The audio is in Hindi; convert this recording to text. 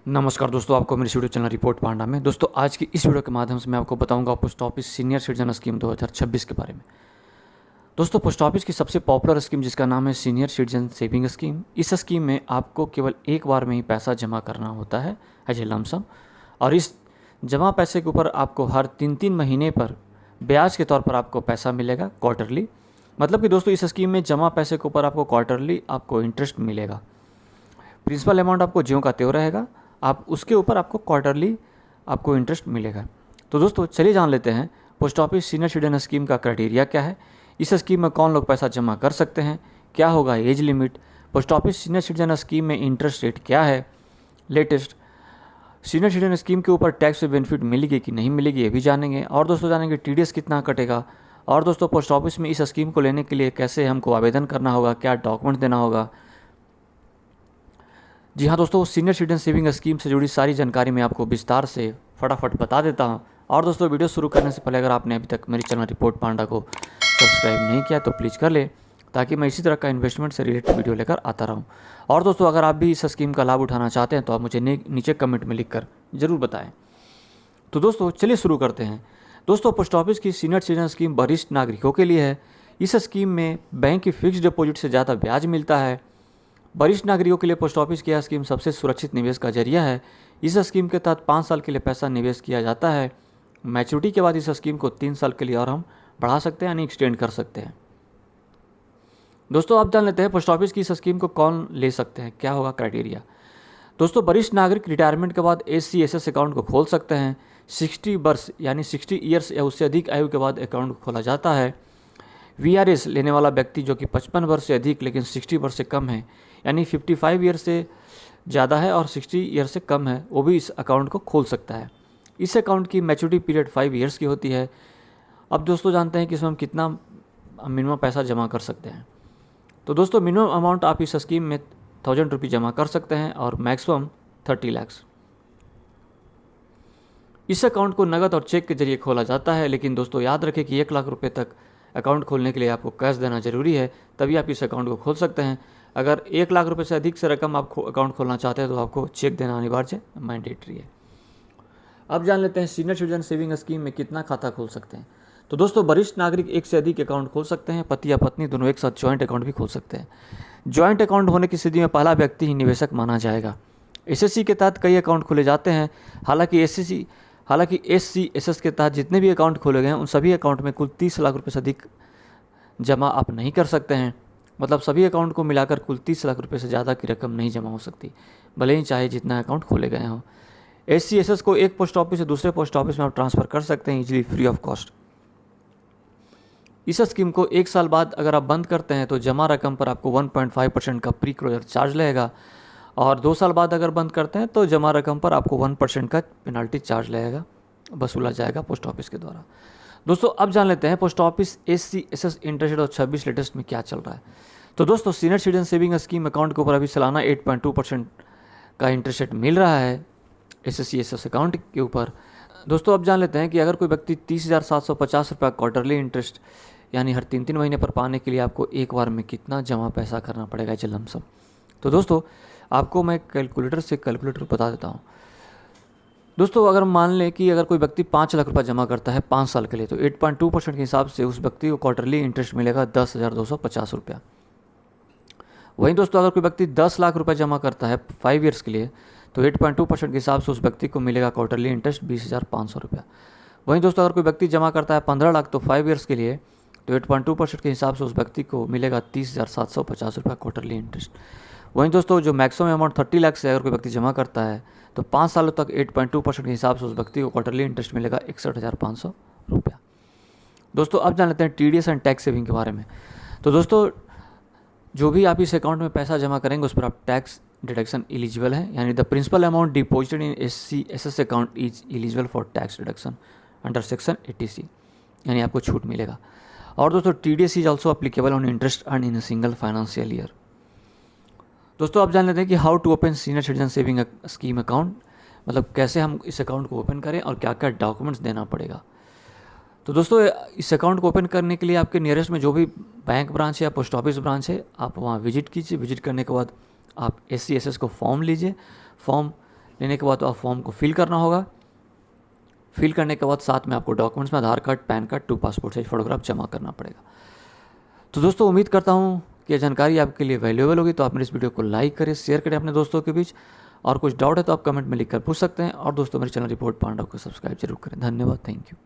नमस्कार दोस्तों, आपको मेरे यूट्यूब चैनल रिपोर्ट पांडा में। दोस्तों आज की इस वीडियो के माध्यम से मैं आपको बताऊंगा post office senior citizen scheme 2026 के बारे में। दोस्तों पोस्ट ऑफिस की सबसे पॉपुलर स्कीम जिसका नाम है सीनियर सिटीजन सेविंग स्कीम। इस स्कीम में आपको केवल एक बार में ही पैसा जमा करना होता है एज ए लमसम, और इस जमा पैसे के ऊपर आपको हर 3 महीने पर ब्याज के तौर पर आपको पैसा मिलेगा क्वार्टरली। मतलब कि दोस्तों इस स्कीम में जमा पैसे के ऊपर आपको क्वार्टरली आपको इंटरेस्ट मिलेगा। प्रिंसिपल अमाउंट आपको ज्यों का त्यों रहेगा, आप उसके ऊपर आपको क्वार्टरली आपको इंटरेस्ट मिलेगा। तो दोस्तों चलिए जान लेते हैं post office senior citizen scheme का क्राइटेरिया क्या है, इस स्कीम में कौन लोग पैसा जमा कर सकते हैं, क्या होगा age limit, post office senior citizen scheme में इंटरेस्ट रेट क्या है, लेटेस्ट सीनियर सिटीजन स्कीम के ऊपर टैक्स बेनिफिट मिलेगी कि नहीं मिलेगी ये भी जानेंगे। और दोस्तों जानेंगे टीडीएस कितना कटेगा, और दोस्तों पोस्ट ऑफिस में इस स्कीम को लेने के लिए कैसे हमको आवेदन करना होगा, क्या डॉक्यूमेंट देना होगा। जी हाँ दोस्तों, सीनियर सिटीजन सेविंग स्कीम से जुड़ी सारी जानकारी मैं आपको विस्तार से फटाफट बता देता हूँ। और दोस्तों वीडियो शुरू करने से पहले अगर आपने अभी तक मेरे चैनल रिपोर्ट पांडा को सब्सक्राइब नहीं किया तो प्लीज़ कर ले, ताकि मैं इसी तरह का इन्वेस्टमेंट से रिलेटेड वीडियो लेकर आता रहूँ। और दोस्तों अगर आप भी इस स्कीम का लाभ उठाना चाहते हैं तो आप मुझे नीचे कमेंट में लिख कर ज़रूर बताएँ। तो दोस्तों चलिए शुरू करते हैं। दोस्तों पोस्ट ऑफिस की सीनियर सिटीजन स्कीम वरिष्ठ नागरिकों के लिए है। इस स्कीम में बैंक की फिक्स डिपॉजिट से ज़्यादा ब्याज मिलता है। वरिष्ठ नागरिकों के लिए पोस्ट ऑफिस की यह स्कीम सबसे सुरक्षित निवेश का जरिया है। इस स्कीम के तहत 5 साल के लिए पैसा निवेश किया जाता है। मैच्योरिटी के बाद इस स्कीम को 3 साल के लिए और हम बढ़ा सकते हैं यानी एक्सटेंड कर सकते हैं। दोस्तों आप जान लेते हैं पोस्ट ऑफिस की इस स्कीम को कौन ले सकते हैं, क्या होगा क्राइटेरिया। दोस्तों वरिष्ठ नागरिक रिटायरमेंट के बाद SC/SS अकाउंट को खोल सकते हैं। 60 वर्ष यानी 60 ईयर्स या उससे अधिक आयु के बाद अकाउंट खोला जाता है। VRS लेने वाला व्यक्ति जो कि 55 वर्ष से अधिक लेकिन 60 वर्ष से कम है, यानी 55 ईयर से ज़्यादा है और 60 ईयर से कम है, वो भी इस अकाउंट को खोल सकता है। इस अकाउंट की मैच्योरिटी पीरियड 5 ईयर्स की होती है। अब दोस्तों जानते हैं कि इसमें हम कितना मिनिमम पैसा जमा कर सकते हैं। तो दोस्तों मिनिमम अमाउंट आप इस स्कीम में 1000 रुपये जमा कर सकते हैं और मैक्सिमम 30 लाख। इस अकाउंट को नगद और चेक के जरिए खोला जाता है, लेकिन दोस्तों याद रखें कि 1 लाख रुपये तक अकाउंट खोलने के लिए आपको कैश देना जरूरी है, तभी आप इस अकाउंट को खोल सकते हैं। अगर 1 लाख रुपये से अधिक से रकम आप अकाउंट खोलना चाहते हैं तो आपको चेक देना अनिवार्य मैंडेटरी है। अब जान लेते हैं सीनियर सिटीजन सेविंग स्कीम में कितना खाता खोल सकते हैं। तो दोस्तों वरिष्ठ नागरिक एक से अधिक अकाउंट खोल सकते हैं। पति या पत्नी दोनों एक साथ ज्वाइंट अकाउंट भी खोल सकते हैं। ज्वाइंट अकाउंट होने की स्थिति में पहला व्यक्ति ही निवेशक माना जाएगा। SSC के तहत कई अकाउंट खोले जाते हैं। हालांकि SC/SS के तहत जितने भी अकाउंट खोले गए हैं उन सभी अकाउंट में कुल 30 लाख रुपये से अधिक जमा आप नहीं कर सकते हैं। मतलब सभी अकाउंट को मिलाकर कुल 30 लाख रुपये से ज़्यादा की रकम नहीं जमा हो सकती, भले ही चाहे जितना अकाउंट खोले गए हों। SC/SS को एक पोस्ट ऑफिस से दूसरे पोस्ट ऑफिस में आप ट्रांसफ़र कर सकते हैं इजीली, फ्री ऑफ कॉस्ट। इस स्कीम को 1 साल बाद अगर आप बंद करते हैं तो जमा रकम पर आपको 1.5% का प्री क्लोजर चार्ज लगेगा, और 2 साल बाद अगर बंद करते हैं तो जमा रकम पर आपको 1% का पेनल्टी चार्ज लगेगा, वसूला जाएगा पोस्ट ऑफिस के द्वारा। दोस्तों अब जान लेते हैं post office SC/SS interest rate 26 latest में क्या चल रहा है। तो दोस्तों senior citizen saving scheme account के ऊपर अभी सालाना 8.2% का इंटरेस्ट रेट मिल रहा है SSC/SS अकाउंट के ऊपर। दोस्तों अब जान लेते हैं कि अगर कोई व्यक्ति 30,750 रुपये क्वार्टरली इंटरेस्ट यानी हर 3 महीने पर पाने के लिए आपको एक बार में कितना जमा पैसा करना पड़ेगा एज ए लमसम। तो दोस्तों आपको मैं कैलकुलेटर बता देता हूँ। दोस्तों अगर मान लें कि अगर कोई व्यक्ति 5 लाख रुपये जमा करता है 5 साल के लिए, तो 8.2% के हिसाब से उस व्यक्ति को क्वार्टरली इंटरेस्ट मिलेगा 10,250 रुपया। वहीं दोस्तों अगर कोई व्यक्ति 10 लाख रुपये जमा करता है 5 ईयर्स के लिए, तो 8.2% के हिसाब से उस व्यक्ति को मिलेगा क्वार्टरली इंटरेस्ट 20,500 रुपया। वहीं दोस्तों अगर कोई व्यक्ति जमा करता है 15 लाख तो 5 ईयर्स के लिए, तो 8.2% के हिसाब से उस व्यक्ति को मिलेगा 30,750 रुपया क्वार्टरली इंटरेस्ट। वहीं दोस्तों जो मैक्सिमम अमाउंट 30 लाख से अगर कोई व्यक्ति जमा करता है तो 5 सालों तक 8.2% के हिसाब से उस व्यक्ति को क्वार्टरली इंटरेस्ट मिलेगा 61,500 रुपया। दोस्तों अब जान लेते हैं TDS एंड टैक्स सेविंग के बारे में। तो दोस्तों जो भी आप इस अकाउंट में पैसा जमा करेंगे उस पर आप टैक्स डिडक्शन एलिजिबल है, यानी the principal amount deposited in SC/SS account is eligible for tax deduction under section 80C, यानी आपको छूट मिलेगा। और दोस्तों TDS is also applicable on interest earn in a single financial year. दोस्तों आप जान लेते हैं कि how to open senior citizen saving scheme account, मतलब कैसे हम इस अकाउंट को ओपन करें और क्या क्या डॉक्यूमेंट्स देना पड़ेगा। तो दोस्तों इस अकाउंट को ओपन करने के लिए आपके नियरेस्ट में जो भी बैंक ब्रांच है या पोस्ट ऑफिस ब्रांच है आप वहाँ विजिट कीजिए। विजिट करने के बाद आप SC/SS को फॉर्म लीजिए। फॉर्म लेने के बाद आप फॉर्म को फिल करना होगा। फिल करने के बाद साथ में आपको डॉक्यूमेंट्स में Aadhaar card, PAN card, 2 passport size photograph जमा करना पड़ेगा। तो दोस्तों उम्मीद करता हूँ कि यह जानकारी आपके लिए वैल्यूएबल होगी। तो आप मेरे इस वीडियो को लाइक करें, शेयर करें अपने दोस्तों के बीच, और कुछ डाउट है तो आप कमेंट में लिखकर पूछ सकते हैं। और दोस्तों मेरे चैनल रिपोर्ट पांडव को सब्सक्राइब जरूर करें। धन्यवाद, थैंक यू।